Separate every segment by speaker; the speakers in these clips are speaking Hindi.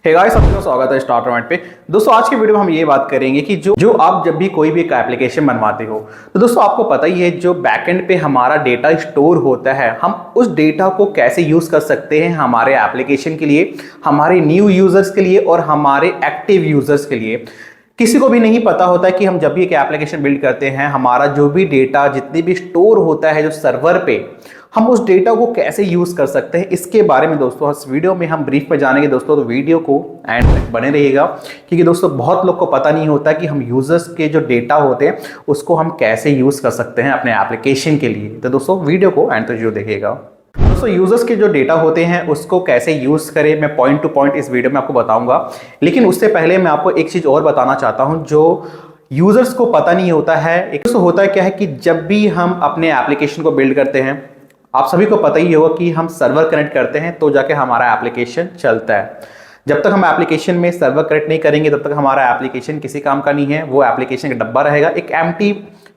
Speaker 1: हे गाइस, सबका स्वागत है स्टार्टर माइंड पे। दोस्तों, आज की वीडियो में हम ये बात करेंगे कि जो आप जब भी कोई भी एक एप्लीकेशन बनवाते हो तो दोस्तों आपको पता ही है जो बैकएंड पे हमारा डेटा स्टोर होता है, हम उस डेटा को कैसे यूज कर सकते हैं हमारे एप्लीकेशन के लिए, हमारे न्यू यूजर्स के लिए और हमारे एक्टिव यूजर्स के लिए। किसी को भी नहीं पता होता है कि हम जब भी एक एप्लीकेशन बिल्ड करते हैं, हमारा जो भी डेटा जितनी भी स्टोर होता है जो सर्वर पे, हम उस डेटा को कैसे यूज कर सकते हैं। इसके बारे में दोस्तों इस वीडियो में हम ब्रीफ में जानेंगे दोस्तों, तो वीडियो को एंड तक बने रहिएगा, क्योंकि दोस्तों बहुत लोग को पता नहीं होता कि हम यूजर्स के जो डेटा होते हैं उसको हम कैसे यूज कर सकते हैं अपने एप्लीकेशन के लिए। तो दोस्तों वीडियो को एंड तक जरूर देखिएगा। दोस्तों, यूजर्स के जो डेटा होते हैं उसको कैसे यूज करें, मैं पॉइंट टू पॉइंट इस वीडियो में आपको बताऊंगा। लेकिन उससे पहले मैं आपको एक चीज और बताना चाहता हूं जो यूजर्स को पता नहीं होता है। एक तो होता है क्या है कि जब भी हम अपने एप्लीकेशन को बिल्ड करते हैं, आप सभी को पता ही होगा कि हम सर्वर कनेक्ट करते हैं तो जाके हमारा एप्लीकेशन चलता है। जब तक हम एप्लीकेशन में सर्वर कनेक्ट नहीं करेंगे तब तक हमारा एप्लीकेशन किसी काम का नहीं है, वो एप्लीकेशन का डब्बा रहेगा, एक एम्प्टी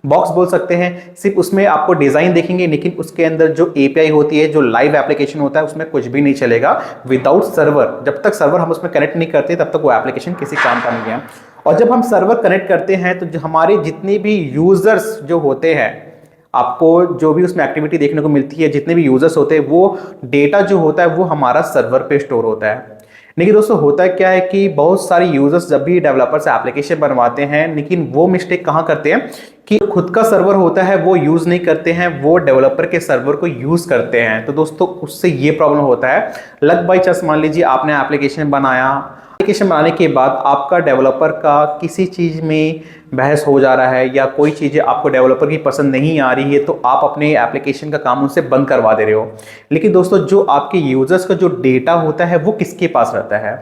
Speaker 1: बॉक्स बोल सकते हैं। सिर्फ उसमें आपको डिजाइन देखेंगे, लेकिन उसके अंदर जो एपीआई होती है, जो लाइव एप्लीकेशन होता है, उसमें कुछ भी नहीं चलेगा विदाउट सर्वर। जब तक सर्वर हम उसमें कनेक्ट नहीं करते तब तक वो एप्लीकेशन किसी काम का नहीं है। और जब हम सर्वर कनेक्ट करते हैं तो जो हमारे जितने भी यूजर्स जो होते हैं, आपको जो भी उसमें एक्टिविटी देखने को मिलती है, जितने भी यूजर्स होते हैं, वो डेटा जो होता है वो हमारा सर्वर पे स्टोर होता है। लेकिन दोस्तों होता है क्या है कि बहुत सारे यूजर्स जब भी डेवलपर्स एप्लीकेशन बनवाते हैं, लेकिन वो मिस्टेक कहाँ करते हैं कि खुद का सर्वर होता है वो यूज नहीं करते हैं, वो डेवलपर के सर्वर को यूज करते हैं। तो दोस्तों उससे ये प्रॉब्लम होता है। लक बाई चांस मान लीजिए आपने एप्लीकेशन बनाया, एप्लीकेशन बनाने के बाद आपका डेवलपर का किसी चीज में बहस हो जा रहा है या कोई चीजें आपको डेवलपर की पसंद नहीं आ रही है, तो आप अपने एप्लीकेशन का काम उनसे बंद करवा दे रहे हो। लेकिन दोस्तों जो आपके यूजर्स का जो डेटा होता है वो किसके पास रहता है?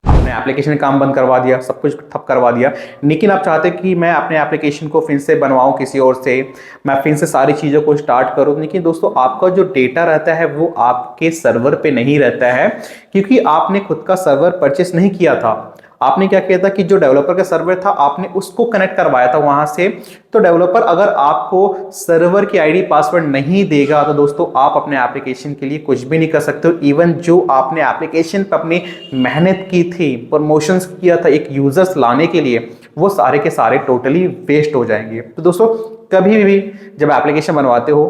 Speaker 1: आपने एप्लीकेशन का काम बंद करवा दिया, सब कुछ ठप करवा दिया, लेकिन आप चाहते कि मैं अपने एप्लीकेशन को फिर से बनवाऊं किसी और से, मैं फिर से सारी चीज़ों को स्टार्ट करूं। लेकिन दोस्तों आपका जो डेटा रहता है वो आपके सर्वर पे नहीं रहता है, क्योंकि आपने खुद का सर्वर परचेस नहीं किया था। आपने क्या किया था कि जो डेवलपर का सर्वर था आपने उसको कनेक्ट करवाया था वहां से। तो डेवलपर अगर आपको सर्वर की आईडी पासवर्ड नहीं देगा तो दोस्तों आप अपने एप्लीकेशन के लिए कुछ भी नहीं कर सकते हो। इवन जो आपने एप्लीकेशन पर अपनी मेहनत की थी, प्रमोशंस किया था एक यूजर्स लाने के लिए, वो सारे के सारे टोटली वेस्ट हो जाएंगे। तो दोस्तों कभी भी जब एप्लीकेशन बनवाते हो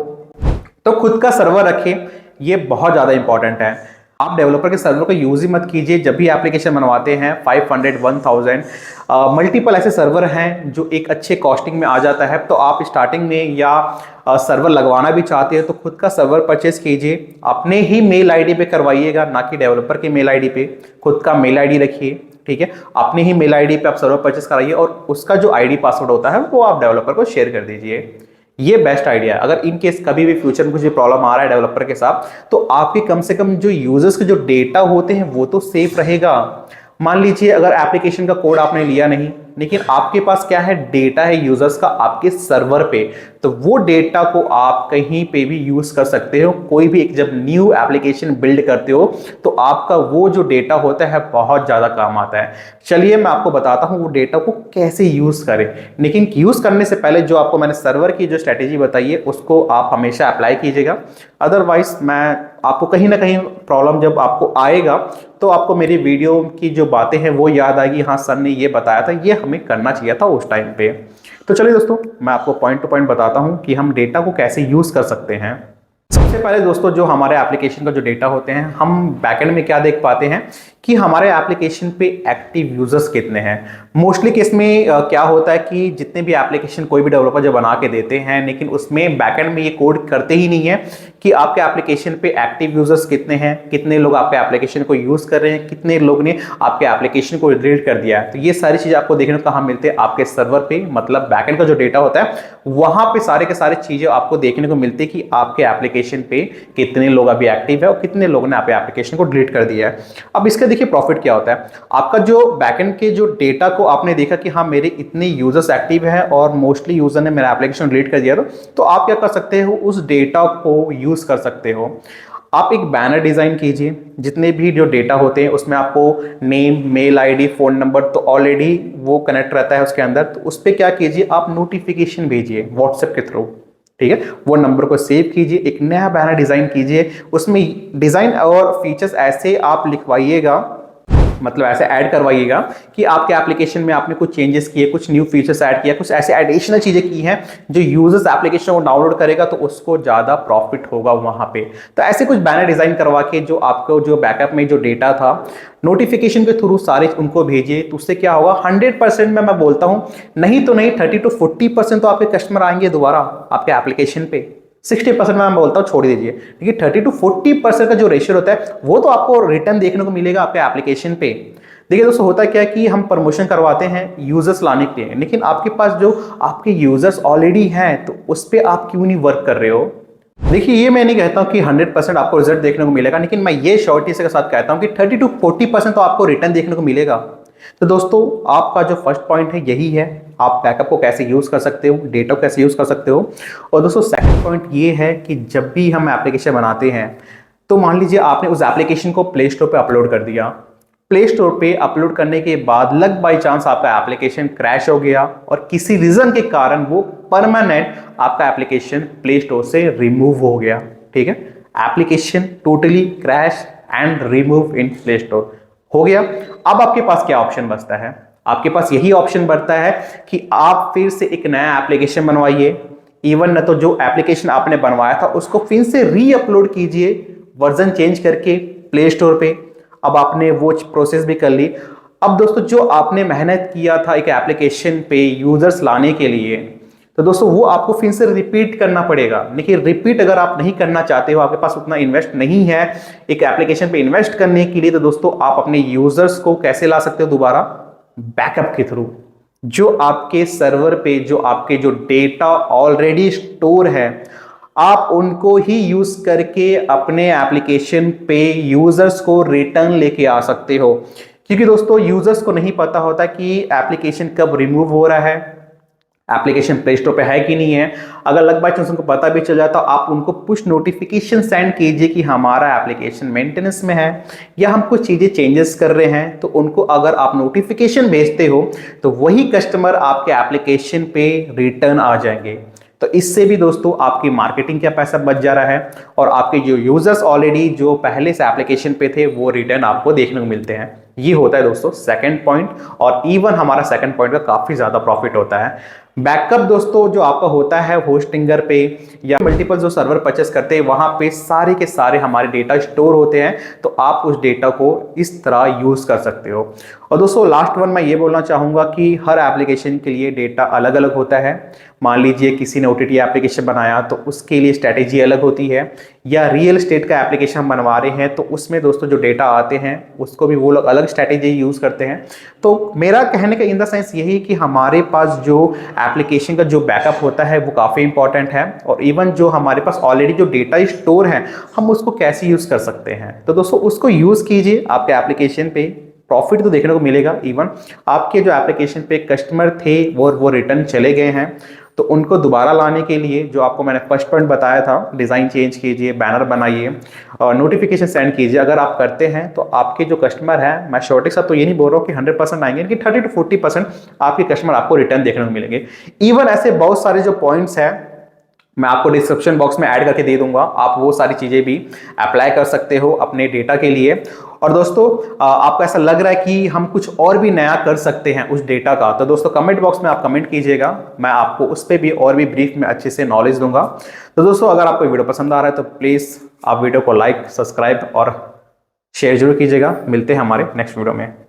Speaker 1: तो खुद का सर्वर रखें, ये बहुत ज्यादा इंपॉर्टेंट है। आप डेवलपर के सर्वर को यूज ही मत कीजिए जब भी एप्लीकेशन बनवाते हैं। 500, 1000 मल्टीपल ऐसे सर्वर हैं जो एक अच्छे कॉस्टिंग में आ जाता है। तो आप स्टार्टिंग में या सर्वर लगवाना भी चाहते हैं तो खुद का सर्वर परचेस कीजिए, अपने ही मेल आईडी पे करवाइएगा, ना कि डेवलपर के मेल आईडी पे। खुद का मेल आईडी रखिए, ठीक है, अपने ही मेल आईडी पे आप सर्वर परचेस कराइए और उसका जो आईडी पासवर्ड होता है वो आप डेवलपर को शेयर कर दीजिए। ये बेस्ट आइडिया है। अगर इन केस कभी भी फ्यूचर में कुछ भी प्रॉब्लम आ रहा है डेवलपर के साथ, तो आपके कम से कम जो यूजर्स के जो डेटा होते हैं वो तो सेफ रहेगा। मान लीजिए अगर एप्लीकेशन का कोड आपने लिया नहीं, लेकिन आपके पास क्या है, डेटा है यूजर्स का आपके सर्वर पे, तो वो डेटा को आप कहीं पे भी यूज कर सकते हो। कोई भी एक जब न्यू एप्लीकेशन बिल्ड करते हो तो आपका वो जो डेटा होता है बहुत ज्यादा काम आता है। चलिए मैं आपको बताता हूं वो डेटा को कैसे यूज करें। लेकिन यूज करने से पहले जो आपको मैंने सर्वर की जो स्ट्रेटेजी बताई है उसको आप हमेशा अप्लाई कीजिएगा। अदरवाइज मैं आपको कहीं ना कहीं प्रॉब्लम जब आपको आएगा तो आपको मेरी वीडियो की जो बातें हैं वो याद आएगी, हाँ सर ने ये बताया था, ये हमें करना चाहिए था उस टाइम पे। तो चलिए दोस्तों मैं आपको पॉइंट टू पॉइंट बताता हूं कि हम डेटा को कैसे यूज कर सकते हैं। सबसे पहले दोस्तों जो हमारे एप्लीकेशन का जो डेटा होते हैं, हम बैकएंड में क्या देख पाते हैं कि हमारे एप्लीकेशन पे एक्टिव यूजर्स कितने हैं। मोस्टली केस में क्या होता है कि जितने भी एप्लीकेशन कोई भी डेवलपर जो बना के देते हैं, लेकिन उसमें बैकएंड में ये कोड करते ही नहीं है कि आपके एप्लीकेशन पे एक्टिव यूजर्स कितने हैं, कितने लोग आपके एप्लीकेशन को यूज कर रहे हैं, कितने लोग ने आपके एप्लीकेशन को डिलीट कर दिया है। तो ये सारी चीजें आपको देखने को कहाँ मिलते हैं, आपके सर्वर पे, मतलब बैकएंड का जो डेटा होता है वहां पे सारे के सारे चीजें आपको देखने को मिलती है कि आपके एप्लीकेशन पे कितने लोग अभी एक्टिव है और कितने लोगों ने आपके एप्लीकेशन को डिलीट कर दिया है। अब इसका देखिए प्रॉफिट क्या होता है। आपका जो बैकएंड के जो डेटा को आपने देखा कि हाँ मेरे इतने यूजर्स एक्टिव है और मोस्टली यूजर ने मेरा एप्लीकेशन डिलीट कर दिया, तो आप क्या कर सकते हो, उस डेटा को यूज कर सकते हो। आप एक बैनर डिजाइन कीजिए, जितने भी जो डेटा होते हैं उसमें आपको name, mail ID, phone number तो ऑलरेडी वो कनेक्ट रहता है उसके अंदर। तो उस पर क्या कीजिए, आप नोटिफिकेशन भेजिए व्हाट्सएप के थ्रू, ठीक है, वो नंबर को सेव कीजिए, एक नया बैनर डिजाइन कीजिए, उसमें डिजाइन और फीचर्स ऐसे आप लिखवाइएगा मतलब ऐसे ऐड करवाइएगा कि आपके एप्लीकेशन में आपने कुछ चेंजेस किए, कुछ न्यू फीचर्स ऐड किया, कुछ ऐसे एडिशनल चीजें की हैं जो यूजर्स एप्लीकेशन को डाउनलोड करेगा तो उसको ज्यादा प्रॉफिट होगा वहां पे। तो ऐसे कुछ बैनर डिजाइन करवा के जो आपको जो बैकअप में जो डेटा था नोटिफिकेशन के थ्रू सारे उनको भेजिए, तो उससे क्या होगा 100% में मैं बोलता हूं, नहीं तो नहीं 30 to 40% तो आपके कस्टमर आएंगे दोबारा आपके एप्लीकेशन पे। 60% मैं बोलता हूँ छोड़ दीजिए, लेकिन 30 to 40% का जो रेशियो होता है वो तो आपको रिटर्न देखने को मिलेगा आपके एप्लीकेशन पे। देखिए दोस्तों, होता क्या है कि हम प्रमोशन करवाते हैं यूजर्स लाने के लिए, लेकिन आपके पास जो आपके यूजर्स ऑलरेडी हैं तो उस पर आप क्यों नहीं वर्क कर रहे हो। देखिए, ये मैं नहीं कहता हूं कि 100% आपको रिजल्ट देखने को मिलेगा, लेकिन मैं ये श्योरिटी के साथ कहता हूं कि 30 to 40% तो आपको रिटर्न देखने को मिलेगा। तो दोस्तों, आपका जो फर्स्ट पॉइंट है यही है, आप बैकअप को कैसे यूज कर सकते हो, डेटा को कैसे यूज कर सकते हो। और दोस्तों, सेकंड पॉइंट ये है कि जब भी हम एप्लीकेशन बनाते हैं तो मान लीजिए आपने उस एप्लीकेशन को प्ले स्टोर पे अपलोड कर दिया। प्ले स्टोर पे अपलोड करने के बाद लग बाई चांस आपका एप्लीकेशन क्रैश हो गया और किसी रीजन के कारण वो परमानेंट आपका एप्लीकेशन प्ले स्टोर से रिमूव हो गया। ठीक है, application totally crash and remove in play store हो गया। अब आपके पास क्या ऑप्शन बचता है? आपके पास यही ऑप्शन बढ़ता है कि आप फिर से एक नया एप्लीकेशन बनवाइए। इवन न तो जो एप्लीकेशन आपने बनवाया था उसको फिर से री अपलोड कीजिए वर्जन चेंज करके प्ले स्टोर पे। अब आपने वो प्रोसेस भी कर ली। अब दोस्तों, जो आपने मेहनत किया था एक एप्लीकेशन पे यूजर्स लाने के लिए, तो दोस्तों वो आपको फिर से रिपीट करना पड़ेगा। देखिए, रिपीट अगर आप नहीं करना चाहते हो, आपके पास उतना इन्वेस्ट नहीं है एक एप्लीकेशन पे इन्वेस्ट करने के लिए, तो दोस्तों आप अपने यूजर्स को कैसे ला सकते हो दोबारा? बैकअप के थ्रू। जो आपके सर्वर पे जो आपके जो डेटा ऑलरेडी स्टोर है, आप उनको ही यूज करके अपने एप्लीकेशन पे यूजर्स को रिटर्न लेके आ सकते हो। क्योंकि दोस्तों, यूजर्स को नहीं पता होता कि एप्लीकेशन कब रिमूव हो रहा है, एप्लीकेशन प्ले स्टोर पे है कि नहीं है। अगर लग बाय चांस उनको पता भी चल जाता, आप उनको पुश नोटिफिकेशन सेंड कीजिए कि हमारा एप्लीकेशन मेंटेनेंस में है या हम कुछ चीजें चेंजेस कर रहे हैं, तो उनको अगर आप नोटिफिकेशन भेजते हो तो वही कस्टमर आपके एप्लीकेशन पे रिटर्न आ जाएंगे। तो इससे भी दोस्तों आपकी मार्केटिंग का पैसा बच जा रहा है और आपके जो यूजर्स ऑलरेडी जो पहले से एप्लीकेशन पे थे वो रिटर्न आपको देखने को मिलते हैं। ये होता है दोस्तों सेकंड पॉइंट, और इवन हमारा सेकंड पॉइंट का काफी ज्यादा प्रॉफिट होता है। बैकअप दोस्तों जो आपका होता है होस्टिंगर पे या मल्टीपल जो सर्वर परचेस करते हैं वहां पे सारे के सारे हमारे डेटा स्टोर होते हैं, तो आप उस डेटा को इस तरह यूज कर सकते हो। और दोस्तों, लास्ट वन मैं ये बोलना चाहूंगा कि हर एप्लीकेशन के लिए डेटा अलग अलग होता है। मान लीजिए किसी ने OTT एप्लीकेशन बनाया तो उसके लिए स्ट्रैटेजी अलग होती है, या रियल एस्टेट का एप्लीकेशन हम बनवा रहे हैं तो उसमें दोस्तों जो डेटा आते हैं उसको भी वो लोग अलग स्ट्रैटेजी यूज करते हैं। तो मेरा कहने का इन द सेंस यही कि हमारे पास जो एप्लीकेशन का जो बैकअप होता है वो काफी इंपॉर्टेंट है, और इवन जो हमारे पास ऑलरेडी जो डेटा स्टोर है हम उसको कैसे यूज कर सकते हैं। तो दोस्तों उसको यूज कीजिए, आपके एप्लीकेशन पे प्रॉफिट तो देखने को मिलेगा। इवन आपके जो एप्लीकेशन पे कस्टमर थे वो रिटर्न चले गए हैं, तो उनको दोबारा लाने के लिए जो आपको मैंने फर्स्ट पॉइंट बताया था, डिजाइन चेंज कीजिए, बैनर बनाइए और नोटिफिकेशन सेंड कीजिए। अगर आप करते हैं तो आपके जो कस्टमर है, मैं श्योरिटी के साथ तो ये नहीं बोल रहा हूँ कि 100% आएंगे, लेकिन 30 to 40% आपके कस्टमर आपको रिटर्न देखने को मिलेंगे। इवन ऐसे बहुत सारे जो पॉइंट्स हैं मैं आपको डिस्क्रिप्शन बॉक्स में ऐड करके दे दूंगा, आप वो सारी चीजें भी अप्लाई कर सकते हो अपने डेटा के लिए। और दोस्तों, आपको ऐसा लग रहा है कि हम कुछ और भी नया कर सकते हैं उस डेटा का, तो दोस्तों कमेंट बॉक्स में आप कमेंट कीजिएगा, मैं आपको उस पर भी और भी ब्रीफ में अच्छे से नॉलेज दूंगा। तो दोस्तों, अगर आपको वीडियो पसंद आ रहा है तो प्लीज आप वीडियो को लाइक, सब्सक्राइब और शेयर जरूर कीजिएगा। मिलते हैं हमारे नेक्स्ट वीडियो में।